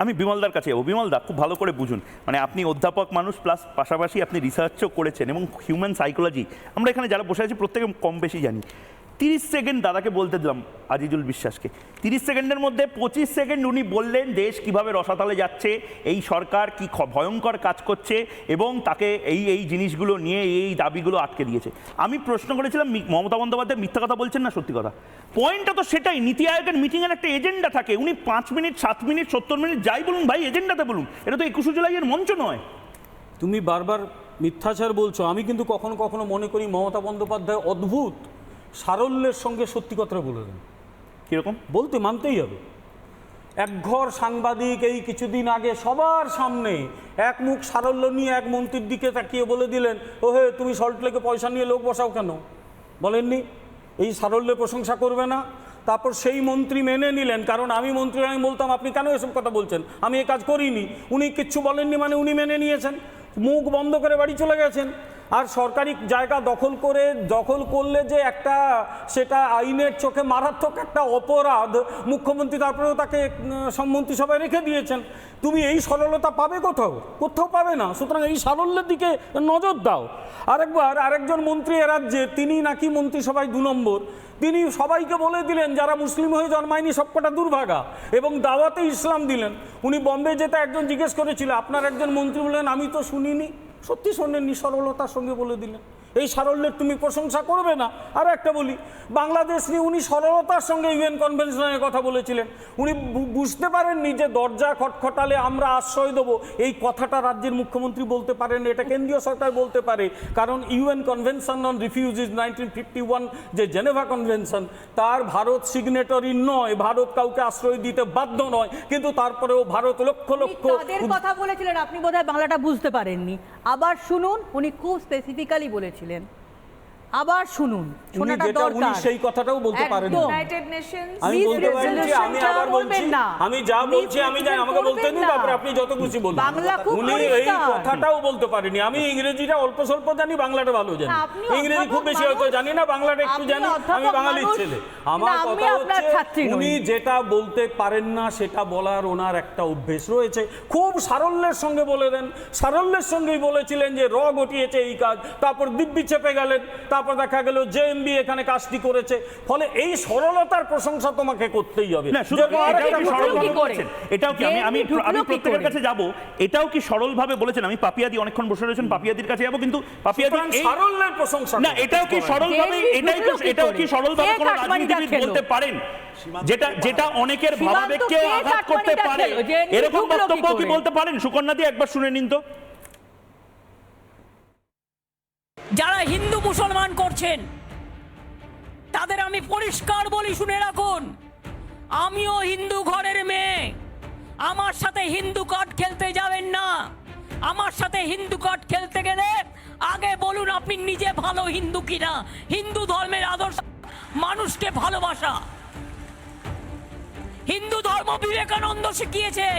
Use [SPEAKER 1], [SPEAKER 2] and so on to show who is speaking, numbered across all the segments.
[SPEAKER 1] আমি বিমলদার কাছে যাবো। বিমলদা, খুব ভালো করে বুঝুন, মানে আপনি অধ্যাপক মানুষ, প্লাস পাশাপাশি আপনি রিসার্চও করেছেন এবং হিউম্যান সাইকোলজি আমরা এখানে যারা বসে আছি প্রত্যেকে কম বেশি জানি। 30 সেকেন্ড দাদাকে বলতে দিলাম, আজিজুল বিশ্বাসকে, 30 সেকেন্ডের মধ্যে 25 সেকেন্ড উনি বললেন দেশ কিভাবে রসাতলে যাচ্ছে, এই সরকার কি ভয়ঙ্কর কাজ করছে এবং তাকে এই জিনিসগুলো নিয়ে এই দাবিগুলো আটকে দিয়েছে। আমি প্রশ্ন করেছিলাম মমতা বন্দ্যোপাধ্যায় মিথ্যা কথা বলছেন না সত্যি কথা? পয়েন্টটা তো সেটাই, নীতি আয়োগের মিটিংয়ের একটা এজেন্ডা থাকে, উনি 5 মিনিট 7 মিনিট 70 মিনিট যাই বলুন ভাই, এজেন্ডাতে বলুন, এটা তো 21শে জুলাইয়ের মঞ্চ নয়।
[SPEAKER 2] তুমি বারবার মিথ্যাচার বলছো, আমি কিন্তু কখনো কখনো মনে করি মমতা বন্দ্যোপাধ্যায় অদ্ভুত সারল্যের সঙ্গে সত্যি কথা বলে দেন।
[SPEAKER 1] কীরকম
[SPEAKER 2] বলতে মানতেই হবে। একঘর সাংবাদিক এই কিছুদিন আগে সবার সামনে এক মুখ সারল্য নিয়ে এক মন্ত্রীর দিকে তাকিয়ে বলে দিলেন, ও হে তুমি সল্টলেকে পয়সা নিয়ে লোক বসাও কেন? বলেননি এই সারল্যের প্রশংসা করবে না? তারপর সেই মন্ত্রী মেনে নিলেন, কারণ আমি মন্ত্রী, আমি বলতাম আপনি কেন এসব কথা বলছেন, আমি এই কাজ করিনি। উনি কিচ্ছু বলেননি, মানে উনি মেনে নিয়েছেন, মুখ বন্ধ করে বাড়ি চলে গেছেন। আর সরকারি জায়গা দখল করলে যে একটা সেটা আইনের চোখে মারাত্মক একটা অপরাধ, মুখ্যমন্ত্রী তারপরেও তাকে মন্ত্রিসভায় রেখে দিয়েছেন। তুমি এই সরলতা পাবে কোথাও পাবে না। সুতরাং এই সারল্যের দিকে নজর দাও। আরেকজন মন্ত্রী এ রাজ্যে, তিনি নাকি মন্ত্রিসভায় 2 নম্বর, তিনি সবাইকে বলে দিলেন যারা মুসলিম হয়ে জন্মায়নি সবকটা দুর্ভাগা, এবং দাওয়াতে ইসলাম দিলেন। উনি বম্বে যেতে একজন জিজ্ঞেস করেছিল, আপনার একজন মন্ত্রী বললেন আমি তো শুনিনি। সত্যি শোনেননি, সরলতার সঙ্গে বলে দিলেন। এই সারল্যের তুমি প্রশংসা করবে না? আর একটা বলি, বাংলাদেশ নিয়ে উনি সরলতার সঙ্গে ইউএন কনভেনশনের কথা বলেছিলেন। উনি বুঝতে পারেননি যে দরজা খটখটালে আমরা আশ্রয় দেবো, এই কথাটা রাজ্যের মুখ্যমন্ত্রী বলতে পারেন, এটা কেন্দ্রীয় সরকার বলতে পারে। কারণ ইউএন কনভেনশন অন রিফিউজিজ 1951 যে জেনেভা কনভেনশন, তার ভারত সিগনেটরি নয়, ভারত কাউকে আশ্রয় দিতে বাধ্য নয়, কিন্তু তারপরেও ভারত লক্ষ লক্ষ
[SPEAKER 3] কথা বলেছিলেন। আপনি বোধহয় বাংলাটা বুঝতে পারেননি, আবার শুনুন। উনি খুব স্পেসিফিক্যালি বলেছিলেন, আবার শুনুন, শোনাটা দরকার।
[SPEAKER 2] উনি সেই কথাটাও বলতে পারেন।
[SPEAKER 3] ইউনাইটেড নেশনস
[SPEAKER 2] আমি বলতে পারি যে আমি আবার বলছি, আমি যা বলছি আমি জানি, আমাকে বলতে দিন, তারপর আপনি যত খুশি বলুন। উনি এই কথাটাও বলতে পারেনি। আমি ইংরেজিটা অল্প স্বল্প জানি, বাংলাটা ভালো জানি। ইংরেজি খুব বেশি হয়তো জানি না, বাংলাটা একটু জানি। আমি বাঙালির ছেলে। আমার কথা হচ্ছে উনি যেটা বলতে পারেন না সেটা বলার ওনার একটা অভ্যেস রয়েছে। খুব সারল্যের সঙ্গে বলে দেন, সারল্যের সঙ্গেই বলেছিলেন যে র ঘটিয়েছে এই কাজ, তারপর দিব্যি চেপে গেলেন, তারপর দেখা গেল জেএমবি এখানে কাজটি করেছে। ফলে এই সরলতার প্রশংসা তোমাকে করতেই হবে।
[SPEAKER 1] এটাও কি আমি প্রত্যেকের কাছে যাব, এটাও কি সরলভাবে বলেছেন? আমি পাপিয়াদি অনেকটা বসে রয়েছেন, পাপিয়াদির কাছে যাব, কিন্তু পাপিয়াদি
[SPEAKER 2] সারল্যের প্রশংসা
[SPEAKER 1] না, এটাও কি সরলভাবে, এটাও কি সরলভাবে কোনো রাজনীতিবিদ বলতে পারেন? যেটা অনেকের ভাবাবেগকে আঘাত করতে পারে, এরকম বক্তব্য কি বলতে পারেন? সুকন্যাদি একবার শুনে নিন তো।
[SPEAKER 4] যারা হিন্দু মুসলমান করছেন তাদের আমি পরিষ্কার বলি, শুনে রাখুন, আমিও হিন্দু ঘরের মেয়ে। আমার সাথে হিন্দু কার্ড খেলতে যাবেন না। আমার সাথে হিন্দু কার্ড খেলতে গেলে আগে বলুন আপনি নিজে ভালো হিন্দু কিনা। হিন্দু ধর্মের আদর্শ মানুষকে ভালোবাসা। হিন্দু ধর্ম বিবেকানন্দ শিখিয়েছে।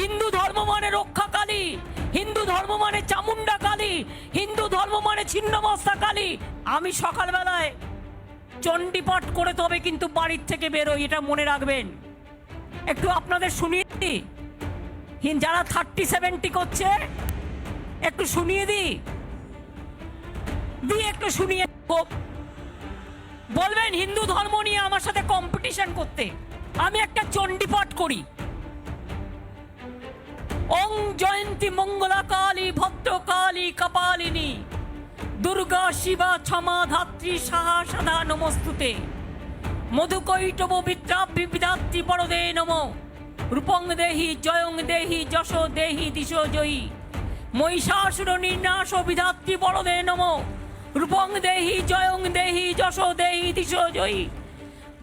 [SPEAKER 4] হিন্দু ধর্ম মানে রক্ষাকালী, হিন্দু ধর্ম মানে চামুন্ডা কালী, হিন্দু ধর্ম মানে ছিন্নমস্তা কালী। আমি সকালবেলায় চণ্ডীপাঠ করে তবে কিন্তু বাড়ির থেকে বেরোই, এটা মনে রাখবেন। একটু আপনাদের শুনিয়ে দিই, যারা 30-70 করছে একটু শুনিয়ে দিই, একটু শুনিয়ে বলবেন হিন্দু ধর্ম নিয়ে আমার সাথে কম্পিটিশন করতে। আমি একটা চণ্ডীপাঠ করি, ওং জয়ন্তী মঙ্গলা কালী ভদ্রকালী কপালিনী দুর্গা শিবা ক্ষমা ধাত্রী সাহা সদা নমস্তুতে মধুকৈটব বিদ্রাভ্যি বিধাত্রী বরদে নমো রূপং দেহি জয়ং দেহি যশ দেহি দিশ জয়ী মহিষাসুর নির্নাশ বিধাত্রী বরদে নমো রূপং দেহি জয়ং দেহি যশ দেহি দিশ জয়ী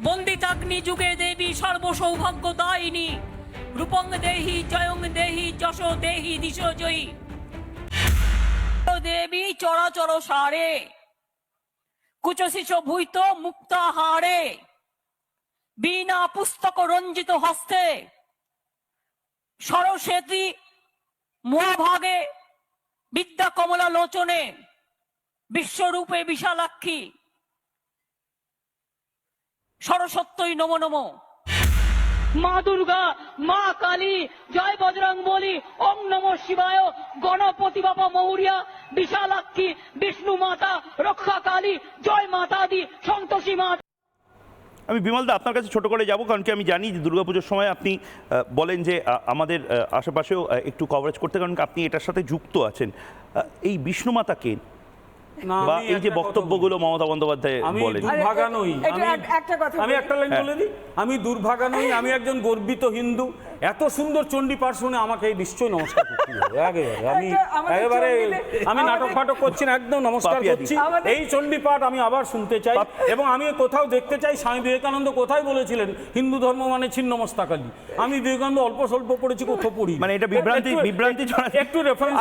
[SPEAKER 4] বন্দিতাগ্নি যুগে দেবী সর্বসৌভাগ্য দায়িনী রূপং দেহি জয়ং দেহি যশ দেহি দিশ জয়ী দেবী চরাচর সারে কুচশিষ ভূত মুক্তাহারে বীণা পুস্তক রঞ্জিত হস্তে সরস্বতী মহাভাগে বিদ্যা কমলা লোচনে বিশ্বরূপে বিশালাক্ষী সরস্বত্যই নমো নমো। মা দুর্গা, মা কালী, জয় বজরং বলি, ওম নমঃ শিবায়, গণপতি বাবা মৌরিয়া, বিশালাক্ষী, বিষ্ণু মাতা, রক্ষা কালী, জয় মাতা দি, সন্তোষী মা।
[SPEAKER 1] আমি বিমলদা আপনার কাছে ছোট করে যাব, কারণ কি আমি জানি যে দুর্গাপুজোর সময় আপনি বলেন যে আমাদের আশেপাশেও একটু কভারেজ করতে, কারণ কি আপনি এটার সাথে যুক্ত আছেন। এই বিষ্ণু মাতাকে
[SPEAKER 2] না,
[SPEAKER 1] বা
[SPEAKER 2] আমি
[SPEAKER 1] এই যে
[SPEAKER 2] একটা কথা
[SPEAKER 1] বক্তব্যগুলো মমতা বন্দ্যোপাধ্যায়
[SPEAKER 2] আমি
[SPEAKER 1] বলেন,
[SPEAKER 2] দুর্ভাগা নই।
[SPEAKER 3] একটা কথা
[SPEAKER 2] আমি একটা লাইন বলে দিই, আমি দুর্ভাগা নই, আমি একজন গর্বিত হিন্দু। এত সুন্দর চণ্ডী পাঠ শুনে আমাকে নিশ্চয়ই নমস্কার করতে হবে। আমি একেবারে আমি নাটক ফাটক করছি না, একদম নমস্কার করছি। এই চণ্ডী পাঠ আমি আবার শুনতে চাই, এবং আমি কোথাও দেখতে চাই স্বামী বিবেকানন্দ কোথায় বলেছিলেন হিন্দু ধর্ম মানে ছিন্নমস্তাকালী। আমি বিবেকানন্দ অল্প স্বল্প পড়েছি, কোথাও পড়ি।
[SPEAKER 1] মানে এটা বিভ্রান্তি
[SPEAKER 2] একটু রেফারেন্স।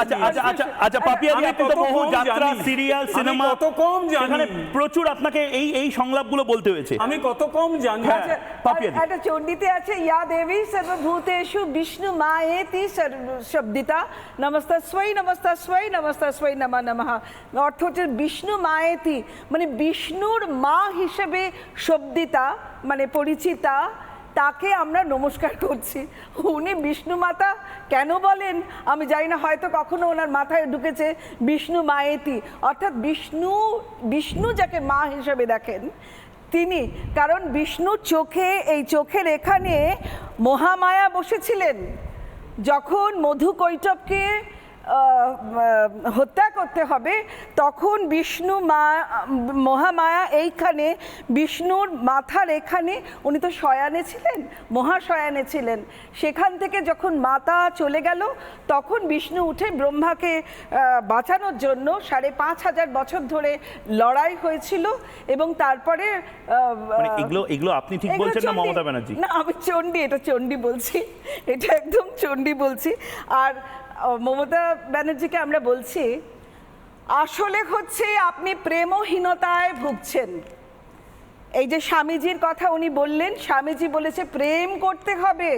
[SPEAKER 1] আচ্ছা পাপিয়াদি, আপনি তো বহু যাত্রা, সিরিয়াল, সিনেমা,
[SPEAKER 2] কত কম জানি,
[SPEAKER 1] প্রচুর আপনাকে এই সংলাপগুলো বলতে হয়েছে।
[SPEAKER 2] আমি কত কম জানি।
[SPEAKER 1] পাপিয়াদি,
[SPEAKER 5] একটা চণ্ডীতে আছে, ইয়া দেবী সর্বভূতেষু বিষ্ণু মায়েতি শব্দিতা নমস্তস্মৈ নমস্তস্মৈ নমস্তস্মৈ নমঃ নমঃ। অর্থ হচ্ছে বিষ্ণু মায়েতি, মানে বিষ্ণুর মা হিসেবে শব্দিতা, মানে পরিচিতা, তাকে আমরা নমস্কার করছি। উনি বিষ্ণু মাতা কেন বলেন আমি জানি না, হয়তো কখনো ওনার মাথায় ঢুকেছে বিষ্ণু মায়েতি, অর্থাৎ বিষ্ণু যাকে মা হিসেবে দেখেন তিনি। কারণ বিষ্ণুর চোখে, এই চোখের এখানে মহামায়া বসেছিলেন। যখন মধু কৈটবকে হত্যা করতে হবে, তখন মহামায়া এইখানে বিষ্ণুর মাথার এখানে, উনি তো শয়ানে ছিলেন, মহাশয়ানে ছিলেন। সেখান থেকে যখন মাতা চলে গেল, তখন বিষ্ণু উঠে ব্রহ্মাকে বাঁচানোর জন্য 5,500 বছর ধরে লড়াই হয়েছিল, এবং তারপরে
[SPEAKER 1] মানে এগুলো আপনি ঠিক বলছেন না মমতা ব্যানার্জি?
[SPEAKER 5] না, আমি এটা চণ্ডী বলছি, এটা একদম চণ্ডী বলছি। আর মমতা ব্যানার্জিকে আমরা বলছি, আসলে হচ্ছে আপনি প্রেমহীনতায় ভুগছেন। এই যে স্বামীজির কথা উনি বললেন, স্বামীজি বলেছে প্রেম করতে হবে,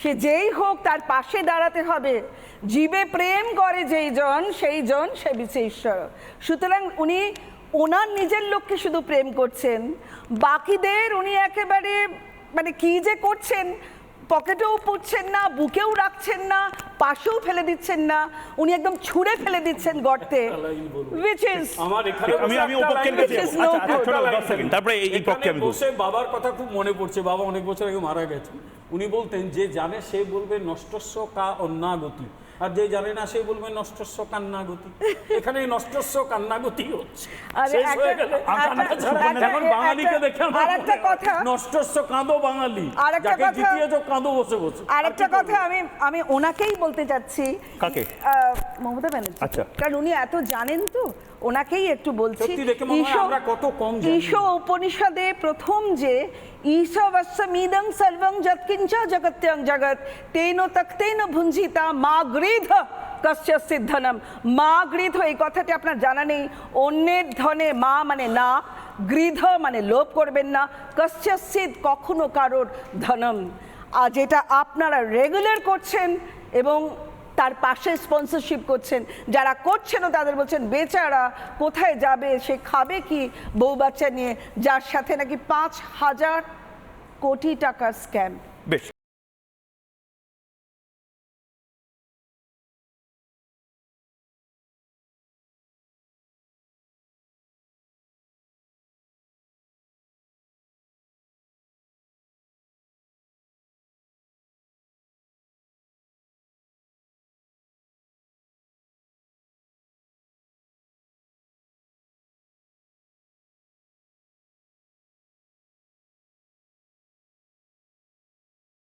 [SPEAKER 5] সে যেই হোক তার পাশে দাঁড়াতে হবে। জীবে প্রেম করে যেই জন, সেই জন সেবিছে ঈশ্বর। সুতরাং উনি ওনার নিজের লোককে শুধু প্রেম করছেন, বাকিদের উনি একেবারে মানে কি যে করছেন, পকেটেও পুড়ছেন না, বুকেও রাখছেন না, পাশেও ফেলে দিচ্ছেন না, উনি একদম ছুঁড়ে ফেলে দিচ্ছেন গর্তে।
[SPEAKER 1] তারপরে এই পক্ষে আমি বলছি,
[SPEAKER 2] বাবার কথা খুব মনে পড়ছে। বাবা অনেক বছর আগে মারা গেছেন। উনি বলতেন, যে জানে সে বলবে নষ্টস্য কা অন্যাগতি, আর যে জানে না সে বলবে নষ্টস্য কান্নাগতি। এখানে নষ্টস্য কান্নাগতি হচ্ছে। এখন বাঙালিকে দেখে নষ্টস্য কাঁদো বাঙালি, যাকে জিতিয়েছো কাঁদো বসে বসে।
[SPEAKER 5] আরেকটা কথা আমি ওনাকেই বলতে চাচ্ছি।
[SPEAKER 1] কাকে?
[SPEAKER 5] মমতা ব্যানার্জি।
[SPEAKER 1] আচ্ছা,
[SPEAKER 5] কারণ উনি এত জানেন, তো ওনাকেই একটু বলছি। ঈশ উপনিষদে প্রথম যে ঈশবস্যমিদং সর্বং যৎকিঞ্চ জগত্যং জগৎ তেন তক্তেন ভুঞ্জিতা মা গৃধ কস্যচিৎ ধনম। মা গৃধ, এই কথাটি আপনার জানা নেই। অন্যের ধনে মা মানে না, গৃধ মানে লোভ করবেন না, কস্যচিৎ কখনো কারোর ধনম। আর যেটা আপনারা রেগুলার করছেন এবং তার পাশে স্পন্সরশিপ করছেন, যারা করছেনও তাদের বলছেন বেচারা কোথায় যাবে, সে খাবে কি বউ বাচ্চা নিয়ে, যার সাথে নাকি 5,000 কোটি টাকার স্ক্যাম।
[SPEAKER 1] বেশ।